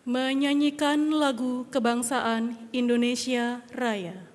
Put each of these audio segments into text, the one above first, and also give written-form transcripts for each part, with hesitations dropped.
menyanyikan lagu kebangsaan Indonesia Raya.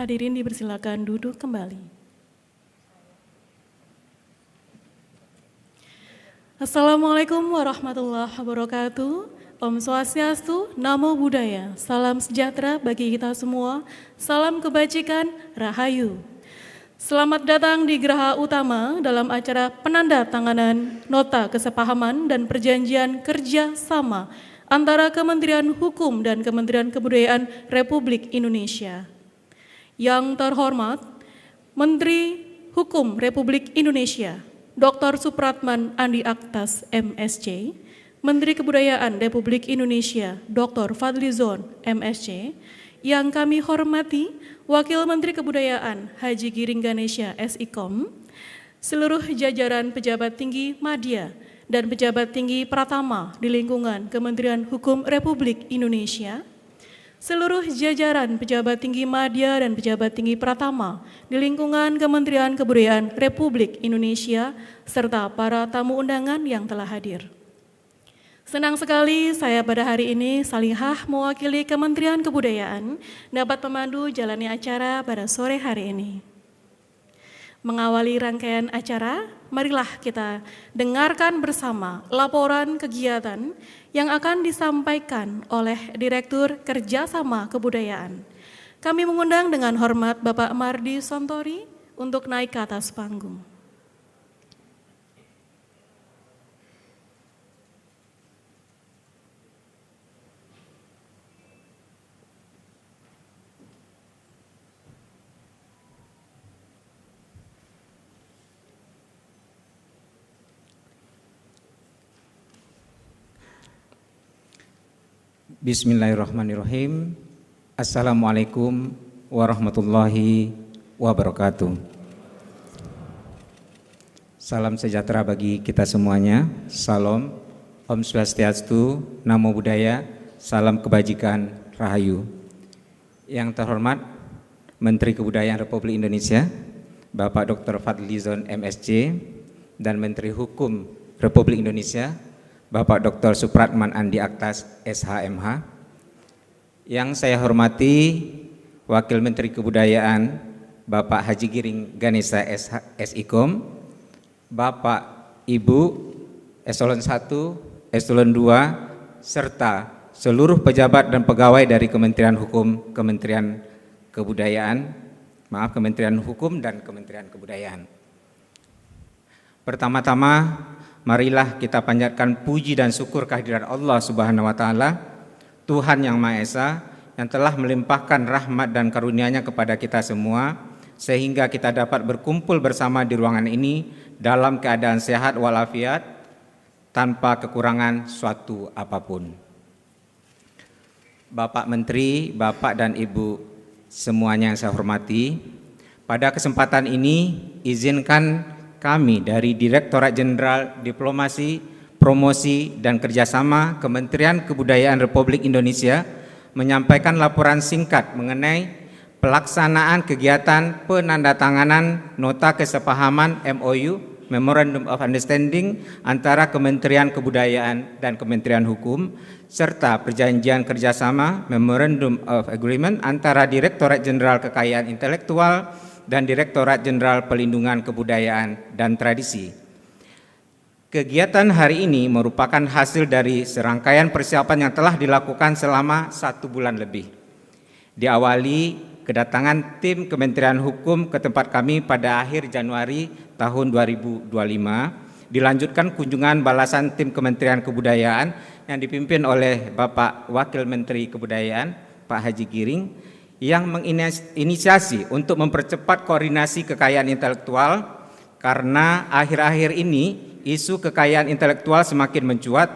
Hadirin dipersilakan duduk kembali. Assalamualaikum warahmatullahi wabarakatuh. Om Swastiastu, Namo Buddhaya, salam sejahtera bagi kita semua, salam kebajikan, Rahayu. Selamat datang di Geraha Utama dalam acara penandatanganan Nota Kesepahaman dan Perjanjian Kerja Sama antara Kementerian Hukum dan Kementerian Kebudayaan Republik Indonesia. Yang terhormat, Menteri Hukum Republik Indonesia, Dr. Supratman Andi Aktas, MSc, Menteri Kebudayaan Republik Indonesia, Dr. Fadlizon, MSc, yang kami hormati, Wakil Menteri Kebudayaan Haji Giring Ganesha, SIKOM, seluruh jajaran pejabat tinggi Madya dan pejabat tinggi Pratama di lingkungan Kementerian Hukum Republik Indonesia, seluruh jajaran pejabat tinggi Madya dan pejabat tinggi Pratama di lingkungan Kementerian Kebudayaan Republik Indonesia, serta para tamu undangan yang telah hadir. Senang sekali saya pada hari ini Salihah mewakili Kementerian Kebudayaan dapat memandu jalannya acara pada sore hari ini. Mengawali rangkaian acara, marilah kita dengarkan bersama laporan kegiatan yang akan disampaikan oleh Direktur Kerjasama Kebudayaan. Kami mengundang dengan hormat Bapak Mardi Sontori untuk naik ke atas panggung. Bismillahirrahmanirrahim. Assalamualaikum warahmatullahi wabarakatuh. Salam sejahtera bagi kita semuanya. Salam, Om Swastiastu, Namo Buddhaya, salam kebajikan, Rahayu. Yang terhormat Menteri Kebudayaan Republik Indonesia, Bapak Dr. Fadlizon, MSc, dan Menteri Hukum Republik Indonesia, Bapak Dr. Supratman Andi Aktas, SHMH. Yang saya hormati Wakil Menteri Kebudayaan Bapak Haji Giring Ganesha, SIKOM, Bapak Ibu Eselon 1, Eselon 2, serta seluruh pejabat dan pegawai dari Kementerian Hukum, Kementerian Hukum dan Kementerian Kebudayaan. Pertama-tama, marilah kita panjatkan puji dan syukur kehadiran Allah Subhanahu wa Ta'ala, Tuhan Yang Maha Esa, yang telah melimpahkan rahmat dan karunia-Nya kepada kita semua, sehingga kita dapat berkumpul bersama di ruangan ini dalam keadaan sehat walafiat tanpa kekurangan suatu apapun. Bapak Menteri, Bapak dan Ibu semuanya yang saya hormati, pada kesempatan ini izinkan kami dari Direktorat Jenderal Diplomasi, Promosi dan Kerjasama Kementerian Kebudayaan Republik Indonesia menyampaikan laporan singkat mengenai pelaksanaan kegiatan penandatanganan Nota Kesepahaman MOU Memorandum of Understanding antara Kementerian Kebudayaan dan Kementerian Hukum serta perjanjian kerjasama Memorandum of Agreement antara Direktorat Jenderal Kekayaan Intelektual dan Direktorat Jenderal Pelindungan Kebudayaan dan Tradisi. Kegiatan hari ini merupakan hasil dari serangkaian persiapan yang telah dilakukan selama 1 bulan lebih. Diawali kedatangan tim Kementerian Hukum ke tempat kami pada akhir Januari tahun 2025, dilanjutkan kunjungan balasan tim Kementerian Kebudayaan yang dipimpin oleh Bapak Wakil Menteri Kebudayaan, Pak Haji Giring, yang menginisiasi untuk mempercepat koordinasi kekayaan intelektual karena akhir-akhir ini isu kekayaan intelektual semakin mencuat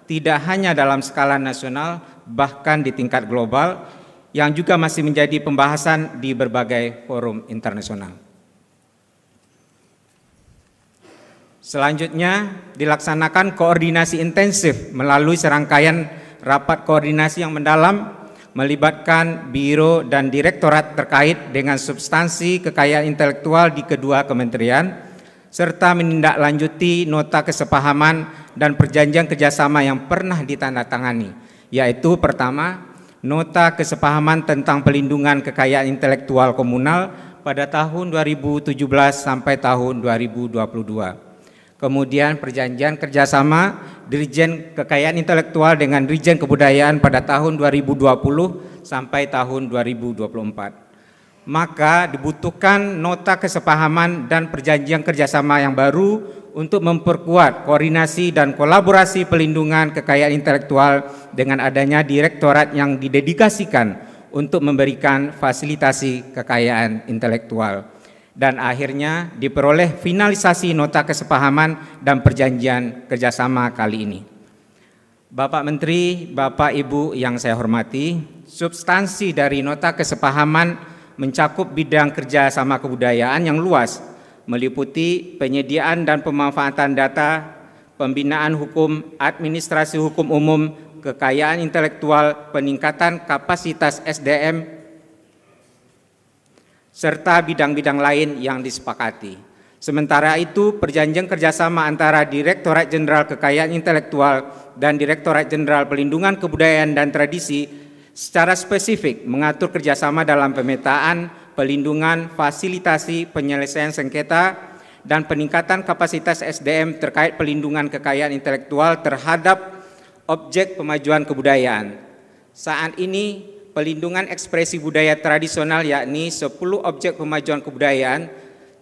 tidak hanya dalam skala nasional bahkan di tingkat global yang juga masih menjadi pembahasan di berbagai forum internasional. Selanjutnya dilaksanakan koordinasi intensif melalui serangkaian rapat koordinasi yang mendalam melibatkan biro dan direktorat terkait dengan substansi kekayaan intelektual di kedua kementerian serta menindaklanjuti nota kesepahaman dan perjanjian kerjasama yang pernah ditandatangani, yaitu pertama, Nota Kesepahaman tentang Pelindungan Kekayaan Intelektual Komunal pada tahun 2017 sampai tahun 2022. Kemudian perjanjian kerjasama Dirjen Kekayaan Intelektual dengan Dirjen Kebudayaan pada tahun 2020 sampai tahun 2024. Maka dibutuhkan nota kesepahaman dan perjanjian kerjasama yang baru untuk memperkuat koordinasi dan kolaborasi pelindungan kekayaan intelektual dengan adanya direktorat yang didedikasikan untuk memberikan fasilitasi kekayaan intelektual. Dan akhirnya diperoleh finalisasi nota kesepahaman dan perjanjian kerjasama kali ini. Bapak Menteri, Bapak Ibu yang saya hormati, substansi dari nota kesepahaman mencakup bidang kerjasama kebudayaan yang luas, meliputi penyediaan dan pemanfaatan data, pembinaan hukum, administrasi hukum umum, kekayaan intelektual, peningkatan kapasitas SDM, serta bidang-bidang lain yang disepakati. Sementara itu, perjanjian kerjasama antara Direktorat Jenderal Kekayaan Intelektual dan Direktorat Jenderal Pelindungan Kebudayaan dan Tradisi secara spesifik mengatur kerjasama dalam pemetaan, pelindungan, fasilitasi, penyelesaian sengketa, dan peningkatan kapasitas SDM terkait pelindungan kekayaan intelektual terhadap objek pemajuan kebudayaan. Saat ini, pelindungan ekspresi budaya tradisional yakni 10 objek pemajuan kebudayaan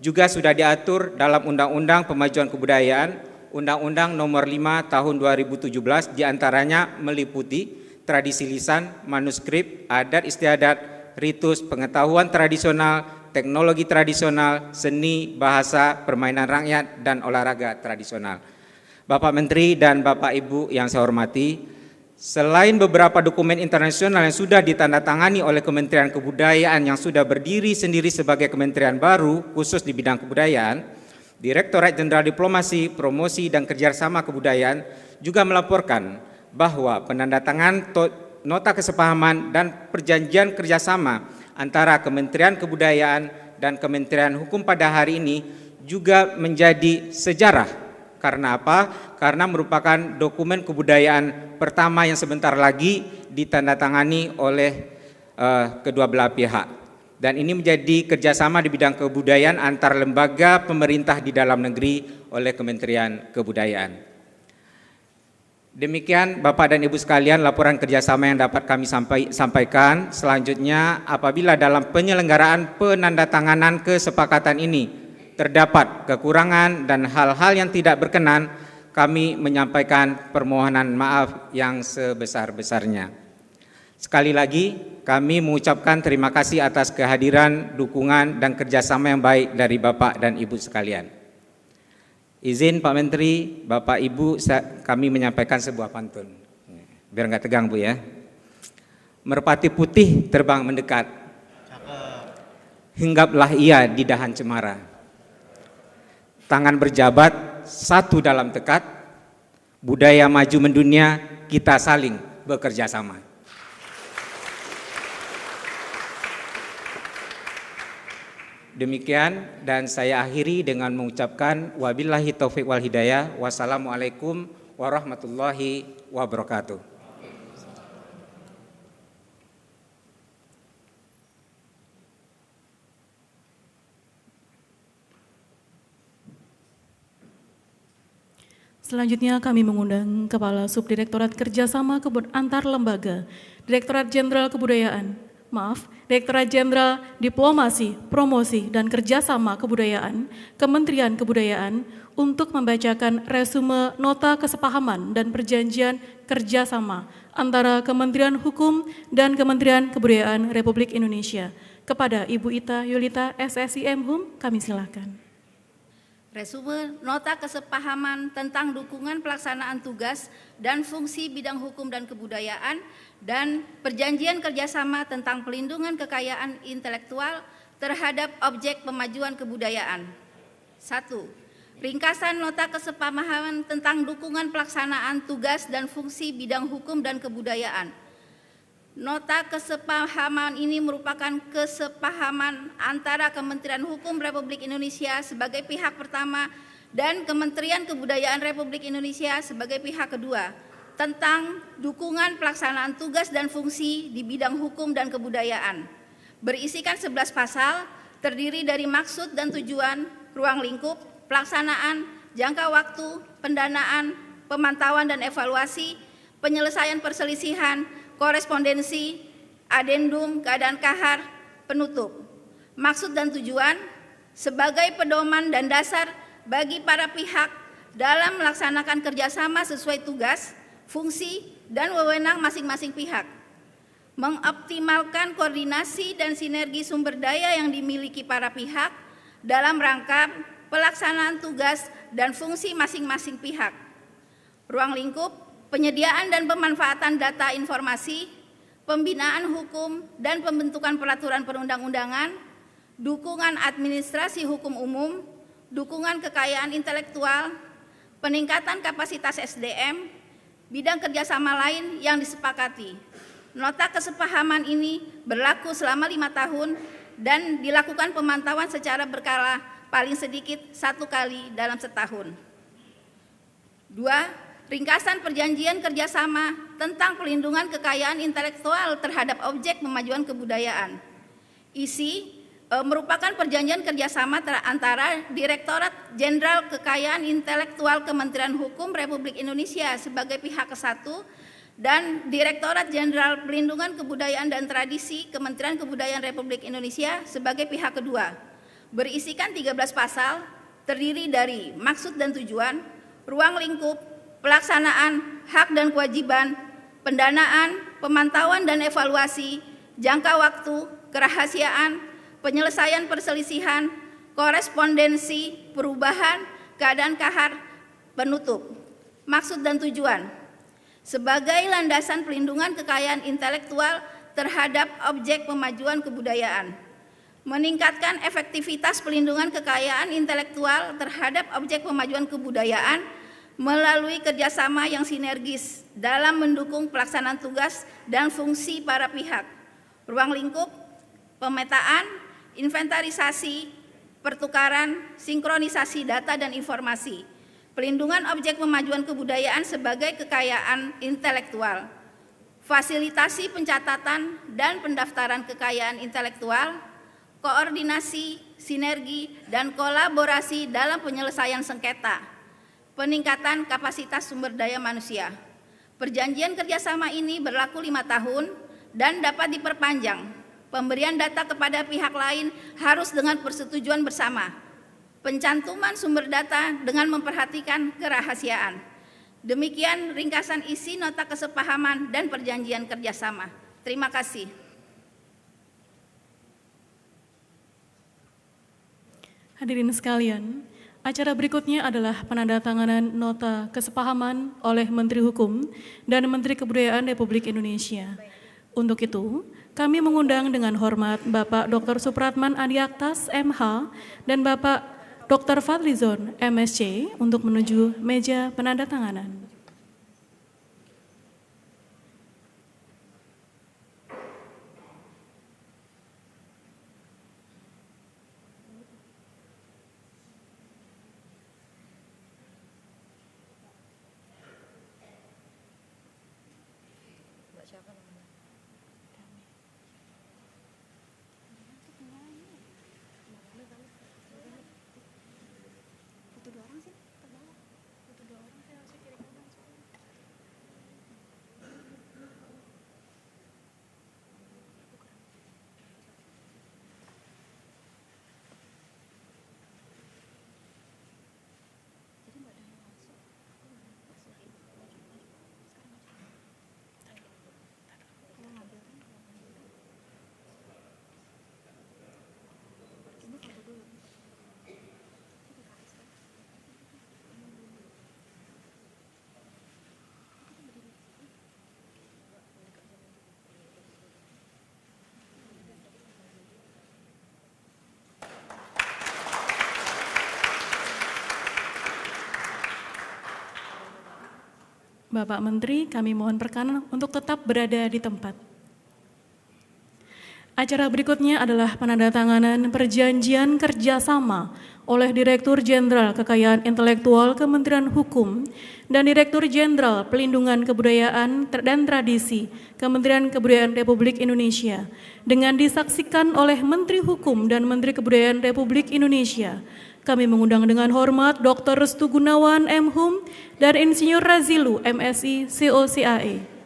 juga sudah diatur dalam Undang-Undang Pemajuan Kebudayaan, Undang-Undang Nomor 5 Tahun 2017, diantaranya meliputi tradisi lisan, manuskrip, adat istiadat, ritus, pengetahuan tradisional, teknologi tradisional, seni, bahasa, permainan rakyat, dan olahraga tradisional. Bapak Menteri dan Bapak Ibu yang saya hormati, selain beberapa dokumen internasional yang sudah ditandatangani oleh Kementerian Kebudayaan yang sudah berdiri sendiri sebagai kementerian baru khusus di bidang kebudayaan, Direktorat Jenderal Diplomasi, Promosi, dan Kerjasama Kebudayaan juga melaporkan bahwa penandatangan nota kesepahaman dan perjanjian kerjasama antara Kementerian Kebudayaan dan Kementerian Hukum pada hari ini juga menjadi sejarah. Karena apa? Karena merupakan dokumen kebudayaan pertama yang sebentar lagi ditandatangani oleh kedua belah pihak. Dan ini menjadi kerjasama di bidang kebudayaan antar lembaga pemerintah di dalam negeri oleh Kementerian Kebudayaan. Demikian Bapak dan Ibu sekalian laporan kerjasama yang dapat kami sampaikan. Selanjutnya, apabila dalam penyelenggaraan penandatanganan kesepakatan ini terdapat kekurangan dan hal-hal yang tidak berkenan, kami menyampaikan permohonan maaf yang sebesar-besarnya. Sekali lagi, kami mengucapkan terima kasih atas kehadiran, dukungan, dan kerjasama yang baik dari Bapak dan Ibu sekalian. Izin Pak Menteri, Bapak Ibu, kami menyampaikan sebuah pantun. Biar nggak tegang Bu ya. Merpati putih terbang mendekat, hinggaplah ia di dahan cemara. Tangan berjabat, satu dalam tekad, budaya maju mendunia, kita saling bekerja sama. Demikian, dan saya akhiri dengan mengucapkan wabillahi taufiq wal hidayah. Wassalamualaikum warahmatullahi wabarakatuh. Selanjutnya kami mengundang Kepala Subdirektorat Kerjasama Antar Lembaga, Direktorat Jenderal Direktorat Jenderal Diplomasi, Promosi, dan Kerjasama Kebudayaan, Kementerian Kebudayaan untuk membacakan resume nota kesepahaman dan perjanjian kerjasama antara Kementerian Hukum dan Kementerian Kebudayaan Republik Indonesia. Kepada Ibu Ita Yulita, SSIM Hum, kami silakan. Resume nota kesepahaman tentang dukungan pelaksanaan tugas dan fungsi bidang hukum dan kebudayaan dan perjanjian kerjasama tentang pelindungan kekayaan intelektual terhadap objek pemajuan kebudayaan. 1. Ringkasan nota kesepahaman tentang dukungan pelaksanaan tugas dan fungsi bidang hukum dan kebudayaan. Nota kesepahaman ini merupakan kesepahaman antara Kementerian Hukum Republik Indonesia sebagai pihak pertama dan Kementerian Kebudayaan Republik Indonesia sebagai pihak kedua tentang dukungan pelaksanaan tugas dan fungsi di bidang hukum dan kebudayaan. Berisikan 11 pasal, terdiri dari maksud dan tujuan, ruang lingkup, pelaksanaan, jangka waktu, pendanaan, pemantauan dan evaluasi, penyelesaian perselisihan, korespondensi, adendum, keadaan kahar, penutup. Maksud dan tujuan sebagai pedoman dan dasar bagi para pihak dalam melaksanakan kerjasama sesuai tugas, fungsi, dan wewenang masing-masing pihak. Mengoptimalkan koordinasi dan sinergi sumber daya yang dimiliki para pihak dalam rangka pelaksanaan tugas dan fungsi masing-masing pihak. Ruang lingkup, penyediaan dan pemanfaatan data informasi, pembinaan hukum dan pembentukan peraturan perundang-undangan, dukungan administrasi hukum umum, dukungan kekayaan intelektual, peningkatan kapasitas SDM, bidang kerjasama lain yang disepakati. Nota kesepahaman ini berlaku selama 5 tahun dan dilakukan pemantauan secara berkala paling sedikit 1 kali dalam setahun. 2. Ringkasan perjanjian kerjasama tentang pelindungan kekayaan intelektual terhadap objek pemajuan kebudayaan. Isi merupakan perjanjian kerjasama antara Direktorat Jenderal Kekayaan Intelektual Kementerian Hukum Republik Indonesia sebagai pihak ke-1 dan Direktorat Jenderal Pelindungan Kebudayaan dan Tradisi Kementerian Kebudayaan Republik Indonesia sebagai pihak kedua. Berisikan 13 pasal, terdiri dari maksud dan tujuan, ruang lingkup, pelaksanaan, hak dan kewajiban, pendanaan, pemantauan dan evaluasi, jangka waktu, kerahasiaan, penyelesaian perselisihan, korespondensi, perubahan, keadaan kahar, penutup. Maksud dan tujuan sebagai landasan pelindungan kekayaan intelektual terhadap objek pemajuan kebudayaan, meningkatkan efektivitas pelindungan kekayaan intelektual terhadap objek pemajuan kebudayaan melalui kerjasama yang sinergis dalam mendukung pelaksanaan tugas dan fungsi para pihak. Ruang lingkup, pemetaan, inventarisasi, pertukaran, sinkronisasi data dan informasi, pelindungan objek pemajuan kebudayaan sebagai kekayaan intelektual, fasilitasi pencatatan dan pendaftaran kekayaan intelektual, koordinasi, sinergi, dan kolaborasi dalam penyelesaian sengketa, peningkatan kapasitas sumber daya manusia. Perjanjian kerjasama ini berlaku 5 tahun dan dapat diperpanjang. Pemberian data kepada pihak lain harus dengan persetujuan bersama. Pencantuman sumber data dengan memperhatikan kerahasiaan. Demikian ringkasan isi nota kesepahaman dan perjanjian kerjasama. Terima kasih. Hadirin sekalian, Acara berikutnya adalah penandatanganan nota kesepahaman oleh Menteri Hukum dan Menteri Kebudayaan Republik Indonesia. Untuk itu, kami mengundang dengan hormat Bapak Dr. Supratman Adi Aktas, MH, dan Bapak Dr. Fadlizon, MSc, untuk menuju meja penandatanganan. Bapak Menteri, kami mohon perkenan untuk tetap berada di tempat. Acara berikutnya adalah penandatanganan perjanjian kerjasama oleh Direktur Jenderal Kekayaan Intelektual Kementerian Hukum dan Direktur Jenderal Pelindungan Kebudayaan dan Tradisi Kementerian Kebudayaan Republik Indonesia dengan disaksikan oleh Menteri Hukum dan Menteri Kebudayaan Republik Indonesia. Kami mengundang dengan hormat Dr. Restu Gunawan, M.Hum, dan Insinyur Razilu, MSI, COCAE.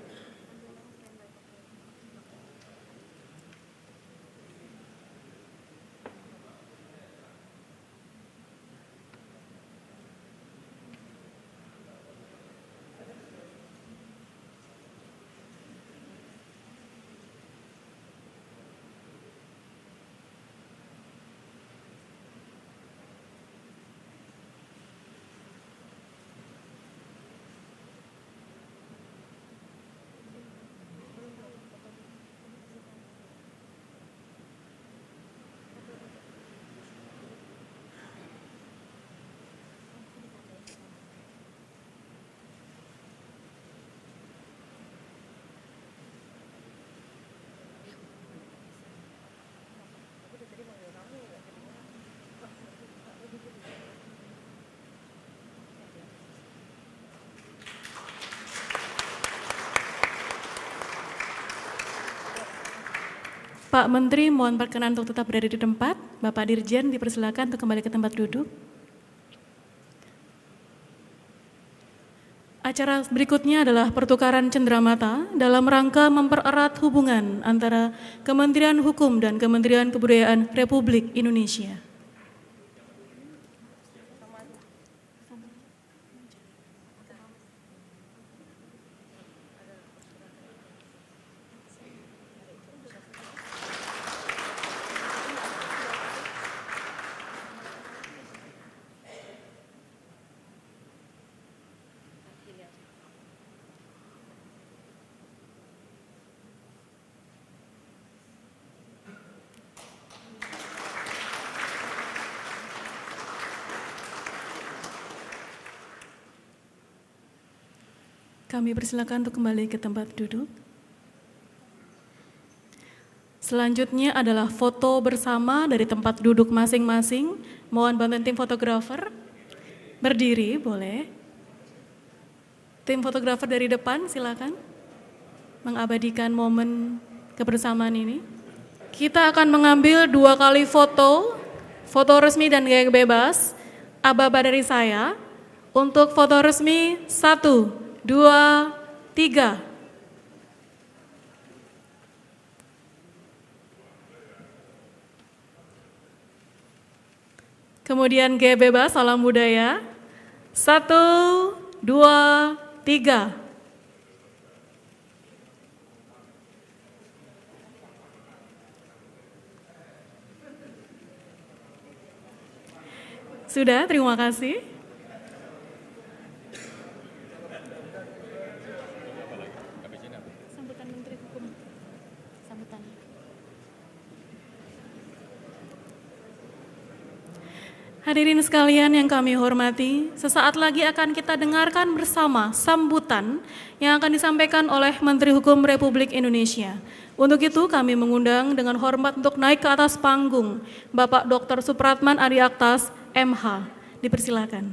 Pak Menteri, mohon perkenan untuk tetap berada di tempat. Bapak Dirjen dipersilakan untuk kembali ke tempat duduk. Acara berikutnya adalah pertukaran cenderamata dalam rangka mempererat hubungan antara Kementerian Hukum dan Kementerian Kebudayaan Republik Indonesia. Kami persilakan untuk kembali ke tempat duduk. Selanjutnya adalah foto bersama dari tempat duduk masing-masing. Mohon bantuan tim fotografer. Berdiri, boleh. Tim fotografer dari depan, silakan. Mengabadikan momen kebersamaan ini. Kita akan mengambil 2 kali foto. Foto resmi dan gaya bebas. Aba-aba dari saya. Untuk foto resmi, 1, 2, 3. Kemudian gaya bebas, salam budaya. 1, 2, 3. Sudah, terima kasih. Sambutan Menteri Hukum. Sambutan. Hadirin sekalian yang kami hormati, sesaat lagi akan kita dengarkan bersama sambutan yang akan disampaikan oleh Menteri Hukum Republik Indonesia. Untuk itu kami mengundang dengan hormat untuk naik ke atas panggung Bapak Dr. Supratman Adi Aktas, MH. Dipersilakan.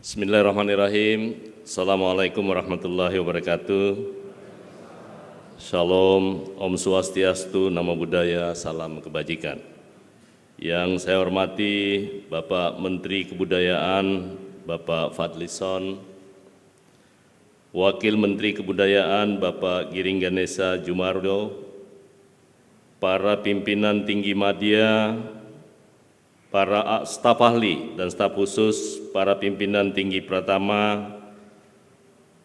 Bismillahirrahmanirrahim. Assalamualaikum warahmatullahi wabarakatuh. Shalom, Om Swastiastu, Namo Buddhaya, salam kebajikan. Yang saya hormati Bapak Menteri Kebudayaan, Bapak Fadlison, Wakil Menteri Kebudayaan, Bapak Giring Ganesha Jumardo, para pimpinan tinggi media, para staf ahli dan staf khusus, para pimpinan tinggi Pratama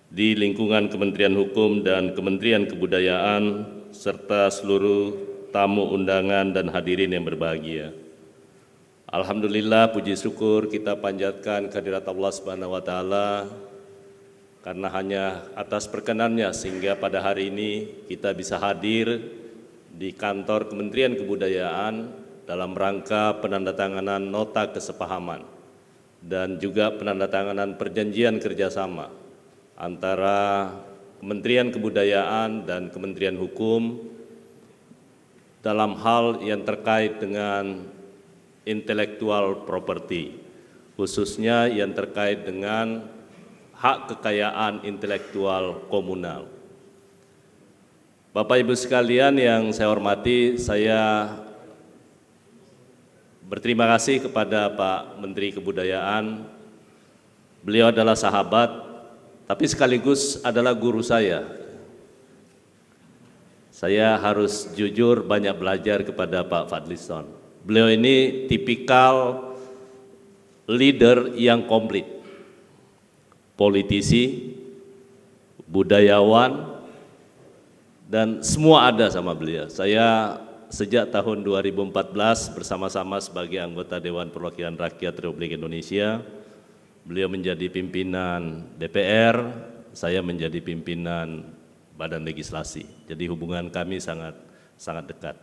di lingkungan Kementerian Hukum dan Kementerian Kebudayaan, serta seluruh tamu undangan dan hadirin yang berbahagia. Alhamdulillah, puji syukur kita panjatkan kehadirat Allah Subhanahu wa Ta'ala, karena hanya atas perkenannya sehingga pada hari ini kita bisa hadir di kantor Kementerian Kebudayaan dalam rangka penandatanganan nota kesepahaman dan juga penandatanganan perjanjian kerjasama antara Kementerian Kebudayaan dan Kementerian Hukum dalam hal yang terkait dengan intellectual property, khususnya yang terkait dengan hak kekayaan intelektual komunal. Bapak Ibu sekalian yang saya hormati, saya berterima kasih kepada Pak Menteri Kebudayaan. Beliau adalah sahabat, tapi sekaligus adalah guru saya. Saya harus jujur banyak belajar kepada Pak Fadlison. Beliau ini tipikal leader yang komplit. Politisi, budayawan, dan semua ada sama beliau. Saya sejak tahun 2014 bersama-sama sebagai anggota Dewan Perwakilan Rakyat Republik Indonesia. Beliau menjadi pimpinan DPR, saya menjadi pimpinan Badan Legislasi. Jadi hubungan kami sangat dekat.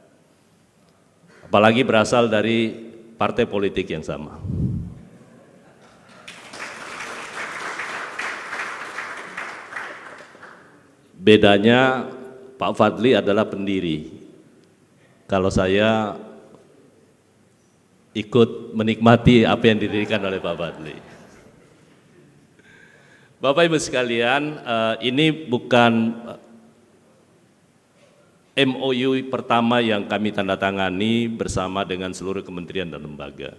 Apalagi berasal dari partai politik yang sama. Bedanya Pak Fadli adalah pendiri. Kalau saya ikut menikmati apa yang didirikan oleh Pak Fadli. Bapak Ibu sekalian, ini bukan MOU pertama yang kami tanda tangani bersama dengan seluruh kementerian dan lembaga.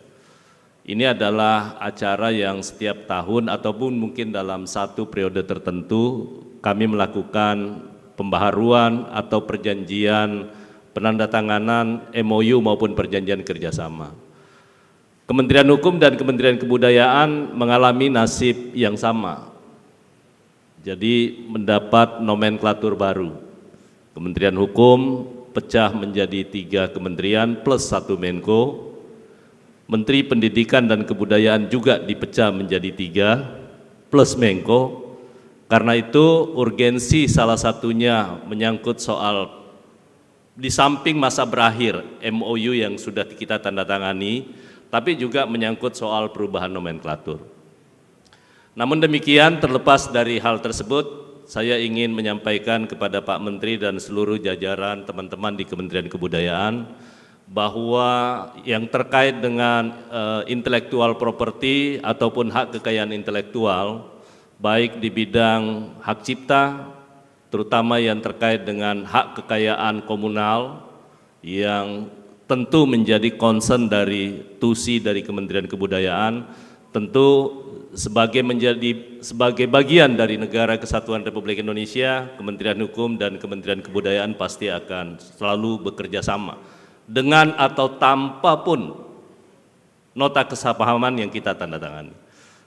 Ini adalah acara yang setiap tahun ataupun mungkin dalam satu periode tertentu kami melakukan pembaharuan atau perjanjian penandatanganan MOU maupun perjanjian kerjasama. Kementerian Hukum dan Kementerian Kebudayaan mengalami nasib yang sama. Jadi mendapat nomenklatur baru. Kementerian Hukum pecah menjadi 3 kementerian plus 1 Menko. Menteri Pendidikan dan Kebudayaan juga dipecah menjadi 3 plus Menko. Karena itu urgensi salah satunya menyangkut soal di samping masa berakhir MOU yang sudah kita tanda tangani, tapi juga menyangkut soal perubahan nomenklatur. Namun demikian, terlepas dari hal tersebut, saya ingin menyampaikan kepada Pak Menteri dan seluruh jajaran teman-teman di Kementerian Kebudayaan bahwa yang terkait dengan intellectual property ataupun hak kekayaan intelektual, baik di bidang hak cipta, terutama yang terkait dengan hak kekayaan komunal yang tentu menjadi concern dari TUSI dari Kementerian Kebudayaan, tentu sebagai bagian dari Negara Kesatuan Republik Indonesia, Kementerian Hukum dan Kementerian Kebudayaan pasti akan selalu bekerja sama dengan atau tanpa pun nota kesepahaman yang kita tanda tangani.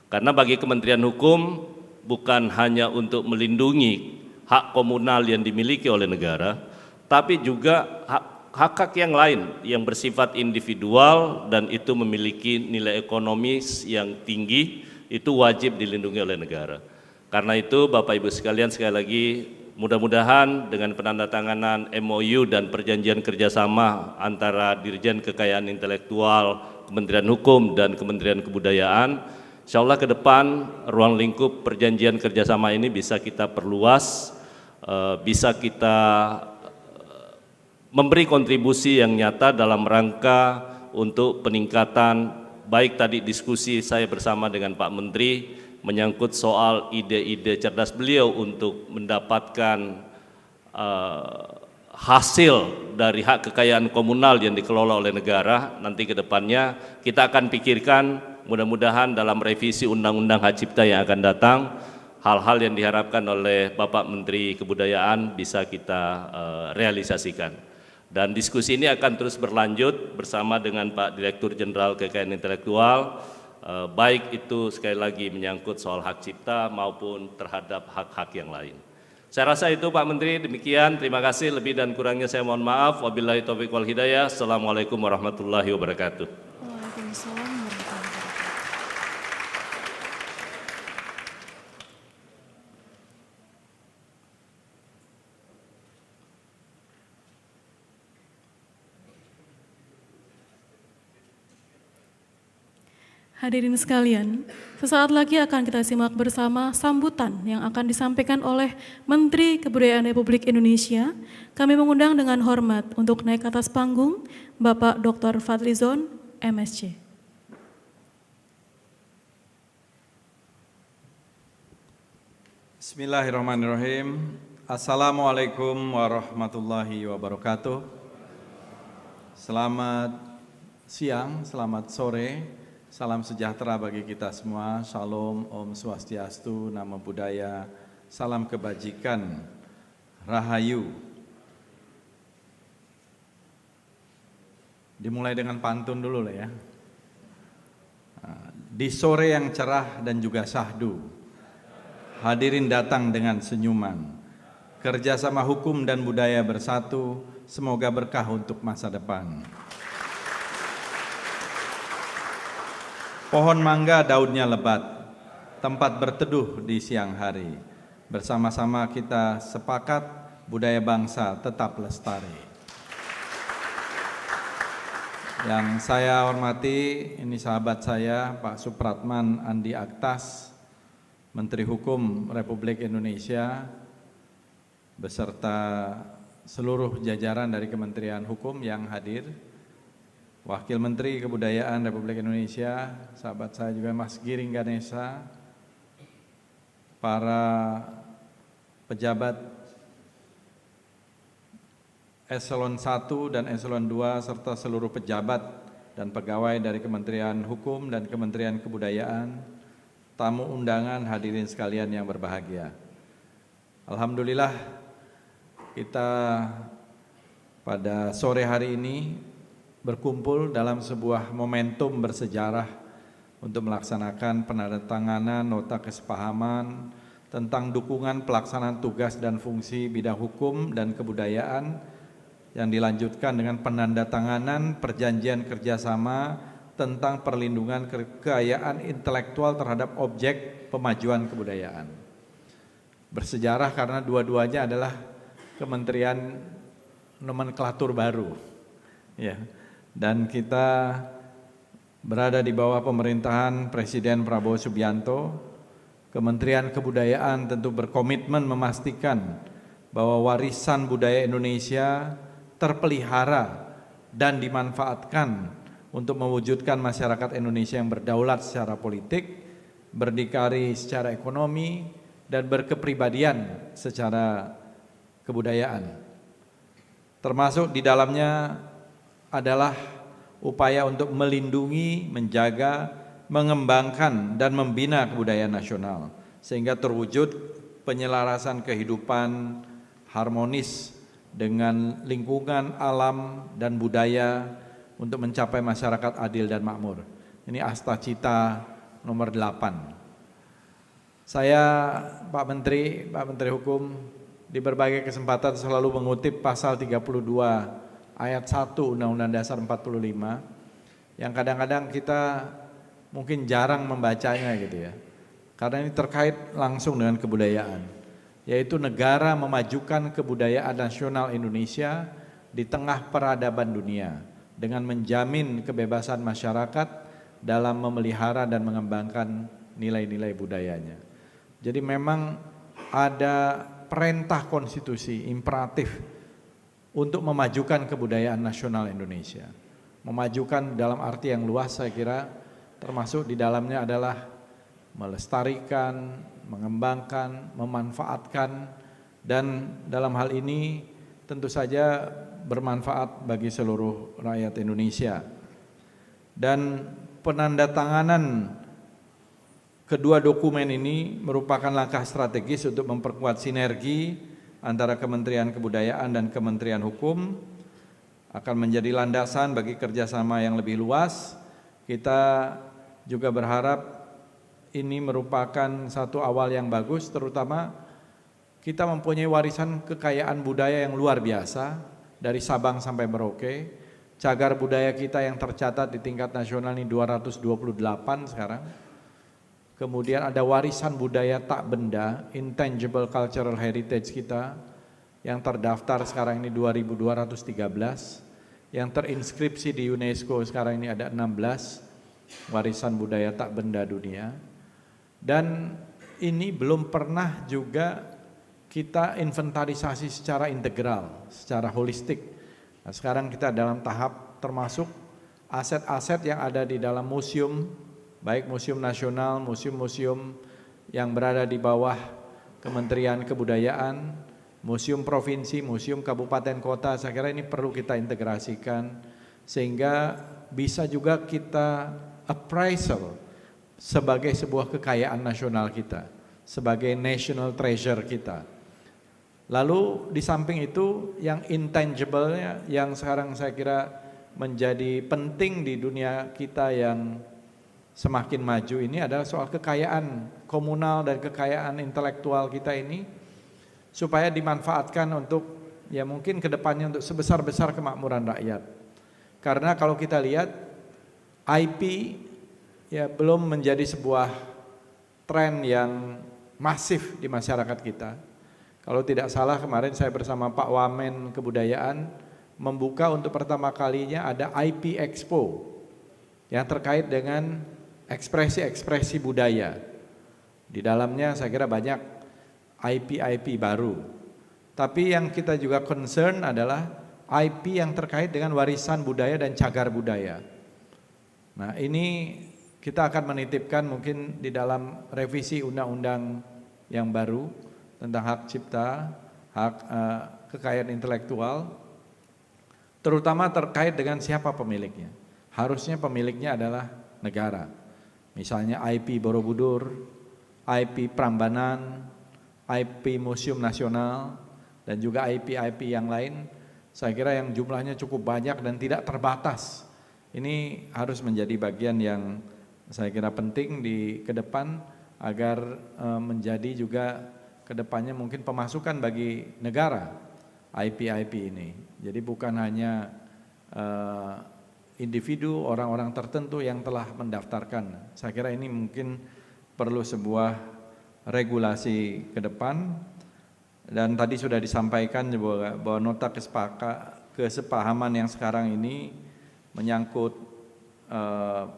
Karena bagi Kementerian Hukum bukan hanya untuk melindungi hak komunal yang dimiliki oleh negara, tapi juga hak-hak yang lain yang bersifat individual dan itu memiliki nilai ekonomis yang tinggi, itu wajib dilindungi oleh negara. Karena itu Bapak Ibu sekalian, sekali lagi mudah-mudahan dengan penandatanganan MOU dan perjanjian kerjasama antara Dirjen Kekayaan Intelektual, Kementerian Hukum dan Kementerian Kebudayaan, insya Allah ke depan ruang lingkup perjanjian kerjasama ini bisa kita perluas, bisa kita memberi kontribusi yang nyata dalam rangka untuk peningkatan, baik tadi diskusi saya bersama dengan Pak Menteri menyangkut soal ide-ide cerdas beliau untuk mendapatkan hasil dari hak kekayaan komunal yang dikelola oleh negara. Nanti ke depannya kita akan pikirkan, mudah-mudahan dalam revisi Undang-Undang Hak Cipta yang akan datang, hal-hal yang diharapkan oleh Bapak Menteri Kebudayaan bisa kita realisasikan. Dan diskusi ini akan terus berlanjut bersama dengan Pak Direktur Jenderal Kekayaan Intelektual, baik itu sekali lagi menyangkut soal hak cipta maupun terhadap hak-hak yang lain. Saya rasa itu Pak Menteri, demikian. Terima kasih, lebih dan kurangnya saya mohon maaf. Wabillahi taufiq wal hidayah. Assalamualaikum warahmatullahi wabarakatuh. Waalaikumsalam warahmatullahi wabarakatuh. Hadirin sekalian, sesaat lagi akan kita simak bersama sambutan yang akan disampaikan oleh Menteri Kebudayaan Republik Indonesia. Kami mengundang dengan hormat untuk naik ke atas panggung Bapak Dr. Fadlizon, MSc. Bismillahirrahmanirrahim. Assalamualaikum warahmatullahi wabarakatuh. Selamat siang, selamat sore. Salam sejahtera bagi kita semua. Shalom, Om Swastiastu, Namo Buddhaya, salam kebajikan, Rahayu. Dimulai dengan pantun dulu lah ya. Di sore yang cerah dan juga syahdu, hadirin datang dengan senyuman. Kerjasama hukum dan budaya bersatu, semoga berkah untuk masa depan. Pohon mangga daunnya lebat, tempat berteduh di siang hari. Bersama-sama kita sepakat budaya bangsa tetap lestari. Yang saya hormati, ini sahabat saya Pak Supratman Andi Aktas, Menteri Hukum Republik Indonesia, beserta seluruh jajaran dari Kementerian Hukum yang hadir. Wakil Menteri Kebudayaan Republik Indonesia, sahabat saya juga Mas Giring Ganesha, para pejabat Eselon 1 dan Eselon 2 serta seluruh pejabat dan pegawai dari Kementerian Hukum dan Kementerian Kebudayaan, tamu undangan, hadirin sekalian yang berbahagia. Alhamdulillah kita pada sore hari ini berkumpul dalam sebuah momentum bersejarah untuk melaksanakan penandatanganan nota kesepahaman tentang dukungan pelaksanaan tugas dan fungsi bidang hukum dan kebudayaan yang dilanjutkan dengan penandatanganan perjanjian kerjasama tentang perlindungan kekayaan intelektual terhadap objek pemajuan kebudayaan. Bersejarah karena dua-duanya adalah kementerian nomenklatur baru, ya. Dan kita berada di bawah pemerintahan Presiden Prabowo Subianto. Kementerian Kebudayaan tentu berkomitmen memastikan bahwa warisan budaya Indonesia terpelihara dan dimanfaatkan untuk mewujudkan masyarakat Indonesia yang berdaulat secara politik, berdikari secara ekonomi, dan berkepribadian secara kebudayaan. Termasuk di dalamnya adalah upaya untuk melindungi, menjaga, mengembangkan dan membina kebudayaan nasional sehingga terwujud penyelarasan kehidupan harmonis dengan lingkungan alam dan budaya untuk mencapai masyarakat adil dan makmur. Ini Asta Cita nomor 8. Saya Pak Menteri Hukum di berbagai kesempatan selalu mengutip pasal 32 ayat 1 Undang-Undang Dasar 45 yang kadang-kadang kita mungkin jarang membacanya gitu ya. Karena ini terkait langsung dengan kebudayaan, yaitu negara memajukan kebudayaan nasional Indonesia di tengah peradaban dunia dengan menjamin kebebasan masyarakat dalam memelihara dan mengembangkan nilai-nilai budayanya. Jadi memang ada perintah konstitusi imperatif untuk memajukan kebudayaan nasional Indonesia. Memajukan dalam arti yang luas saya kira, termasuk di dalamnya adalah melestarikan, mengembangkan, memanfaatkan, dan dalam hal ini tentu saja bermanfaat bagi seluruh rakyat Indonesia. Dan penandatanganan kedua dokumen ini merupakan langkah strategis untuk memperkuat sinergi antara Kementerian Kebudayaan dan Kementerian Hukum, akan menjadi landasan bagi kerjasama yang lebih luas. Kita juga berharap ini merupakan satu awal yang bagus, terutama kita mempunyai warisan kekayaan budaya yang luar biasa dari Sabang sampai Merauke. Cagar budaya kita yang tercatat di tingkat nasional ini 228 sekarang. Kemudian ada warisan budaya tak benda, intangible cultural heritage kita yang terdaftar sekarang ini 2213, yang terinskripsi di UNESCO sekarang ini ada 16 warisan budaya tak benda dunia. Dan ini belum pernah juga kita inventarisasi secara integral, secara holistik. Nah, sekarang kita dalam tahap termasuk aset-aset yang ada di dalam museum, baik museum nasional, museum-museum yang berada di bawah Kementerian Kebudayaan, museum provinsi, museum kabupaten kota. Saya kira ini perlu kita integrasikan sehingga bisa juga kita appraisal sebagai sebuah kekayaan nasional kita, sebagai national treasure kita. Lalu di samping itu yang intangible-nya yang sekarang saya kira menjadi penting di dunia kita yang semakin maju ini adalah soal kekayaan komunal dan kekayaan intelektual kita ini supaya dimanfaatkan untuk ya mungkin kedepannya untuk sebesar-besar kemakmuran rakyat. Karena kalau kita lihat IP ya belum menjadi sebuah tren yang masif di masyarakat kita. Kalau tidak salah kemarin saya bersama Pak Wamen Kebudayaan membuka untuk pertama kalinya ada IP Expo yang terkait dengan ekspresi-ekspresi budaya. Di dalamnya saya kira banyak IP baru. Tapi yang kita juga concern adalah IP yang terkait dengan warisan budaya dan cagar budaya. Nah ini kita akan menitipkan mungkin di dalam revisi undang-undang yang baru tentang hak cipta, hak kekayaan intelektual, terutama terkait dengan siapa pemiliknya. Harusnya pemiliknya adalah negara. Misalnya IP Borobudur, IP Prambanan, IP Museum Nasional, dan juga IP yang lain. Saya kira yang jumlahnya cukup banyak dan tidak terbatas. Ini harus menjadi bagian yang saya kira penting di ke depan agar menjadi juga ke depannya mungkin pemasukan bagi negara IP ini. Jadi bukan hanya individu, orang-orang tertentu yang telah mendaftarkan. Saya kira ini mungkin perlu sebuah regulasi ke depan. Dan tadi sudah disampaikan bahwa nota kesepahaman yang sekarang ini menyangkut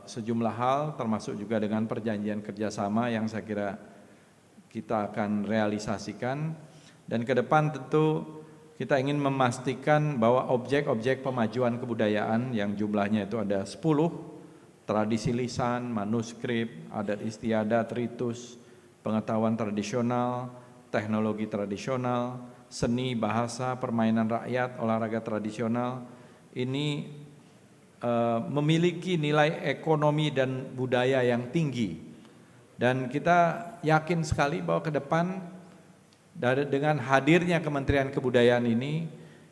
sejumlah hal termasuk juga dengan perjanjian kerjasama yang saya kira kita akan realisasikan. Dan ke depan tentu kita ingin memastikan bahwa objek-objek pemajuan kebudayaan yang jumlahnya itu ada 10, tradisi lisan, manuskrip, adat istiadat, ritus, pengetahuan tradisional, teknologi tradisional, seni, bahasa, permainan rakyat, olahraga tradisional, ini memiliki nilai ekonomi dan budaya yang tinggi. Dan kita yakin sekali bahwa ke depan dengan hadirnya Kementerian Kebudayaan ini,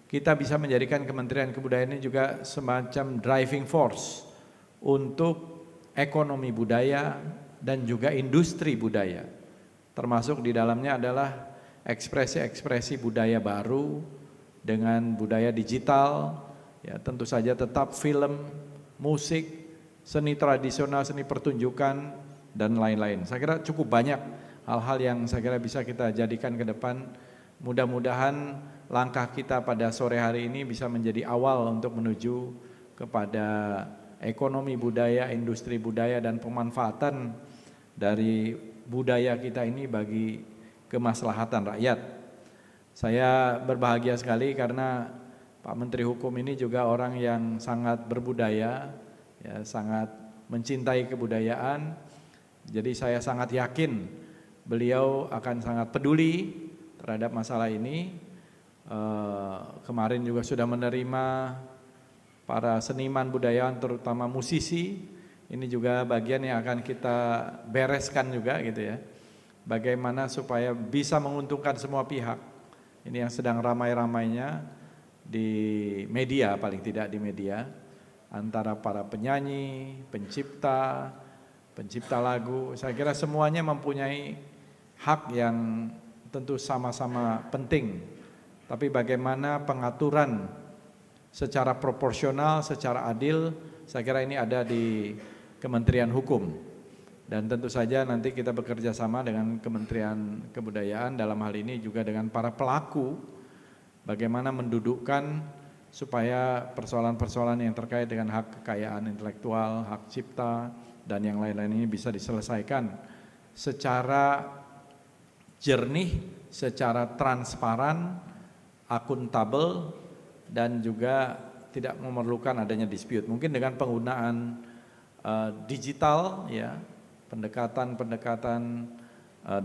kita bisa menjadikan Kementerian Kebudayaan ini juga semacam driving force untuk ekonomi budaya dan juga industri budaya. Termasuk di dalamnya adalah ekspresi-ekspresi budaya baru dengan budaya digital, ya tentu saja tetap film, musik, seni tradisional, seni pertunjukan, dan lain-lain. Saya kira cukup banyak hal-hal yang saya kira bisa kita jadikan ke depan. Mudah-mudahan langkah kita pada sore hari ini bisa menjadi awal untuk menuju kepada ekonomi budaya, industri budaya, dan pemanfaatan dari budaya kita ini bagi kemaslahatan rakyat. Saya berbahagia sekali karena Pak Menteri Hukum ini juga orang yang sangat berbudaya, ya, sangat mencintai kebudayaan. Jadi saya sangat yakin beliau akan sangat peduli terhadap masalah ini. Kemarin juga sudah menerima para seniman budayawan, terutama musisi. Ini juga bagian yang akan kita bereskan juga gitu ya. Bagaimana supaya bisa menguntungkan semua pihak. Ini yang sedang ramai-ramainya di media, paling tidak di media, antara para penyanyi, pencipta lagu. Saya kira semuanya mempunyai hak yang tentu sama-sama penting. Tapi bagaimana pengaturan secara proporsional, secara adil, saya kira ini ada di Kementerian Hukum. Dan tentu saja nanti kita bekerja sama dengan Kementerian Kebudayaan dalam hal ini juga dengan para pelaku, bagaimana mendudukkan supaya persoalan-persoalan yang terkait dengan hak kekayaan intelektual, hak cipta, dan yang lain-lain ini bisa diselesaikan secara jernih, secara transparan, akuntabel, dan juga tidak memerlukan adanya dispute. Mungkin dengan penggunaan digital, ya, pendekatan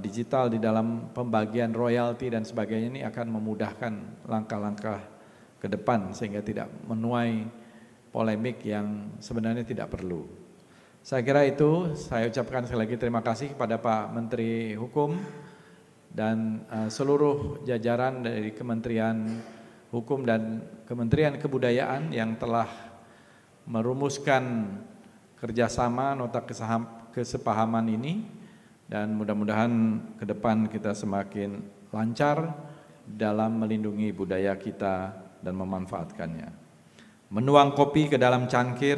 digital di dalam pembagian royalti dan sebagainya ini akan memudahkan langkah-langkah ke depan sehingga tidak menuai polemik yang sebenarnya tidak perlu. Saya kira itu, saya ucapkan sekali lagi terima kasih kepada Pak Menteri Hukum dan seluruh jajaran dari Kementerian Hukum dan Kementerian Kebudayaan yang telah merumuskan kerjasama nota kesepahaman ini, dan mudah-mudahan ke depan kita semakin lancar dalam melindungi budaya kita dan memanfaatkannya. Menuang kopi ke dalam cangkir,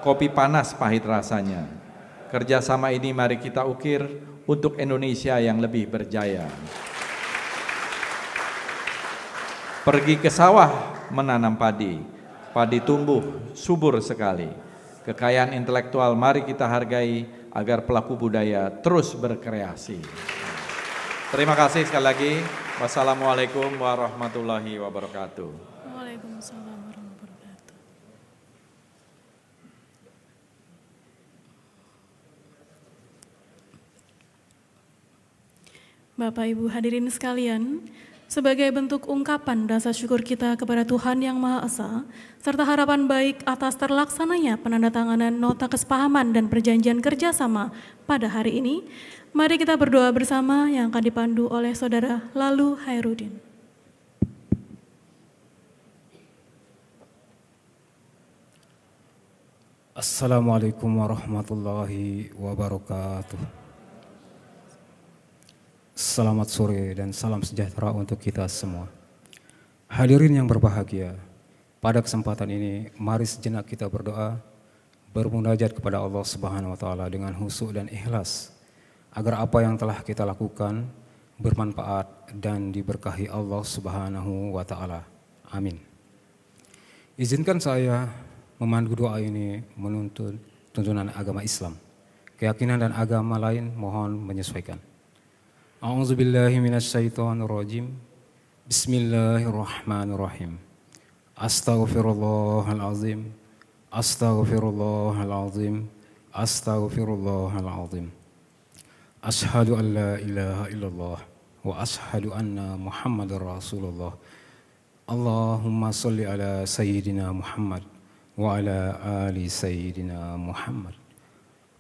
kopi panas pahit rasanya. Kerjasama ini mari kita ukir untuk Indonesia yang lebih berjaya. Pergi ke sawah menanam padi, padi tumbuh subur sekali. Kekayaan intelektual mari kita hargai agar pelaku budaya terus berkreasi. Terima kasih sekali lagi. Wassalamualaikum warahmatullahi wabarakatuh. Waalaikumsalam warahmatullahi wabarakatuh. Bapak Ibu hadirin sekalian, sebagai bentuk ungkapan rasa syukur kita kepada Tuhan Yang Maha Esa, serta harapan baik atas terlaksananya penandatanganan nota kesepahaman dan perjanjian kerjasama pada hari ini, mari kita berdoa bersama yang akan dipandu oleh Saudara Lalu Hairudin. Assalamualaikum warahmatullahi wabarakatuh. Selamat sore dan salam sejahtera untuk kita semua. Hadirin yang berbahagia, pada kesempatan ini mari sejenak kita berdoa, bermunajat kepada Allah Subhanahu wa taala dengan khusyuk dan ikhlas agar apa yang telah kita lakukan bermanfaat dan diberkahi Allah Subhanahu wa taala. Amin. Izinkan saya memandu doa ini menuntut tuntunan agama Islam. Keyakinan dan agama lain mohon menyesuaikan. A'udzubillahi minasyaitonirrajim. Bismillahirrahmanirrahim. Astaghfirullahalazim. Astaghfirullahalazim. Astaghfirullahalazim. Asyhadu an la ilaha illallah wa asyhadu anna Muhammadar Rasulullah. Allahumma sholli ala sayyidina Muhammad wa ala ali sayyidina Muhammad.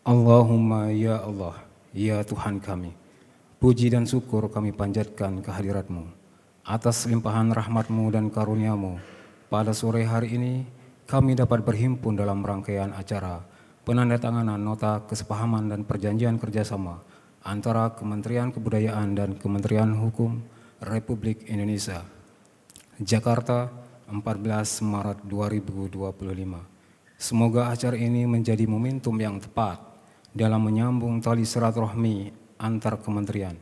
Allahumma ya Allah, ya Tuhan kami, puji dan syukur kami panjatkan kehadirat-Mu atas limpahan rahmat-Mu dan karunia-Mu. Pada sore hari ini kami dapat berhimpun dalam rangkaian acara penandatanganan nota kesepahaman dan perjanjian kerjasama antara Kementerian Kebudayaan dan Kementerian Hukum Republik Indonesia. Jakarta, 14 Maret 2025. Semoga acara ini menjadi momentum yang tepat dalam menyambung tali silaturahmi antar kementerian,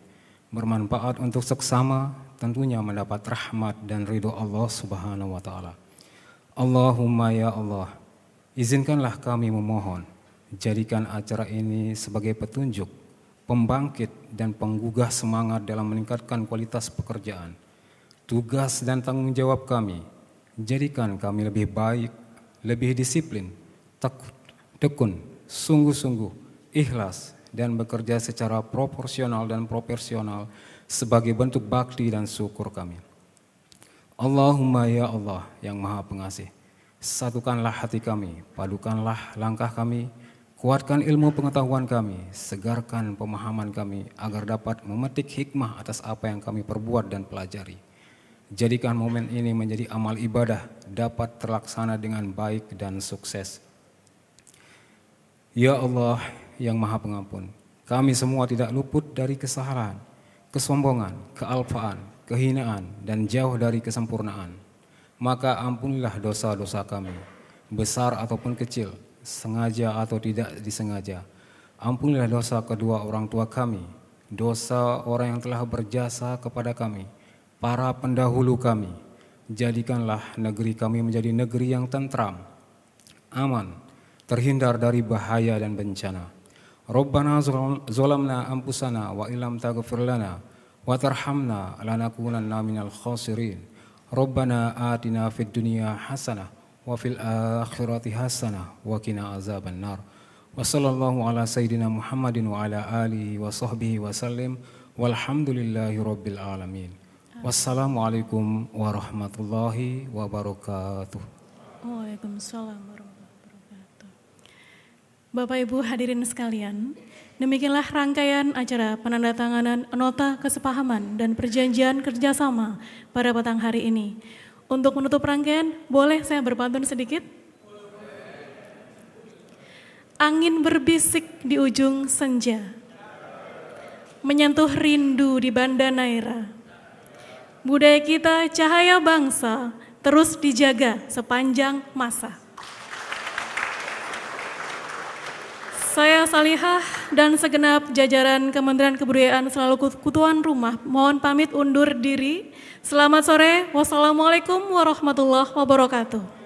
bermanfaat untuk seksama, tentunya mendapat rahmat dan ridho Allah Subhanahu wa Ta'ala. Allahumma ya Allah, izinkanlah kami memohon, jadikan acara ini sebagai petunjuk, pembangkit dan penggugah semangat dalam meningkatkan kualitas pekerjaan, tugas dan tanggung jawab kami. Jadikan kami lebih baik, lebih disiplin, tekun, sungguh-sungguh, ikhlas, dan bekerja secara proporsional dan proporsional sebagai bentuk bakti dan syukur kami. Allahumma ya Allah yang Maha Pengasih, satukanlah hati kami, padukanlah langkah kami, kuatkan ilmu pengetahuan kami, segarkan pemahaman kami agar dapat memetik hikmah atas apa yang kami perbuat dan pelajari. Jadikan momen ini menjadi amal ibadah dapat terlaksana dengan baik dan sukses. Ya Allah yang Maha Pengampun, kami semua tidak luput dari kesalahan, kesombongan, kealpaan, kehinaan, dan jauh dari kesempurnaan. Maka ampunilah dosa-dosa kami, besar ataupun kecil, sengaja atau tidak disengaja. Ampunilah dosa kedua orang tua kami, dosa orang yang telah berjasa kepada kami, para pendahulu kami. Jadikanlah negeri kami menjadi negeri yang tentram, aman, terhindar dari bahaya dan bencana. Rabbana zolamna anfusana wa illam taghfir lana wa tarhamna lanakunanna minal khasirin. Rabbana atina fid dunya hasanah wa fil akhirati hasanah wa qina azaban nar. Wa sallallahu ala sayyidina Muhammadin wa ala alihi wa sahbihi wa sallim walhamdulillahi rabbil alamin. Wassalamualaikum warahmatullahi wabarakatuh. Waalaikumsalam warahmatullahi wabarakatuh. Bapak Ibu hadirin sekalian, demikianlah rangkaian acara penandatanganan nota kesepahaman dan perjanjian kerjasama pada petang hari ini. Untuk menutup rangkaian, boleh saya berpantun sedikit? Angin berbisik di ujung senja, menyentuh rindu di Banda Naira. Budaya kita, cahaya bangsa, terus dijaga sepanjang masa. Saya Salihah dan segenap jajaran Kementerian Kebudayaan selalu kutuan rumah, mohon pamit undur diri. Selamat sore, wassalamualaikum warahmatullahi wabarakatuh.